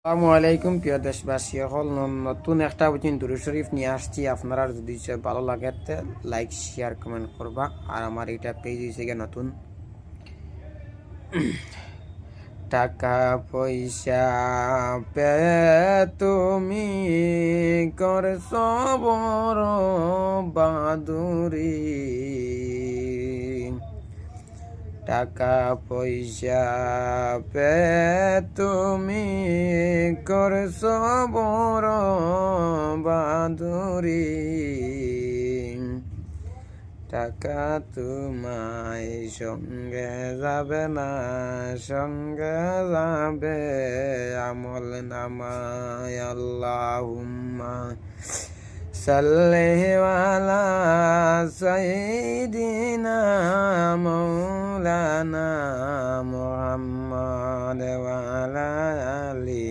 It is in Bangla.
আসসালামু আলাইকুম প্রিয় দেশবাসী হল নতুন একটা দুরূদ শরীফ নিয়ে আসছি। আপনারা যদি ভালো লাগে লাইক শেয়ার কমেন্ট করবা। আর আমার এটা পেজ হয়েছে গিয়ে নতুন। টাকা পয়সা পে তুমি করছ বড় বাহাদুরি, টাকা পয়সা পে তুমি করছ বড় বাহাদুরি, টাকা তোমায় সঙ্গে যাবে না, সঙ্গে যাবে আমল নামায়। আল্লাহুম্মা সাল্লি আলা সাইয়্যিদিনা মাওলানা মুহাম্মদ ওয়া আলা আলি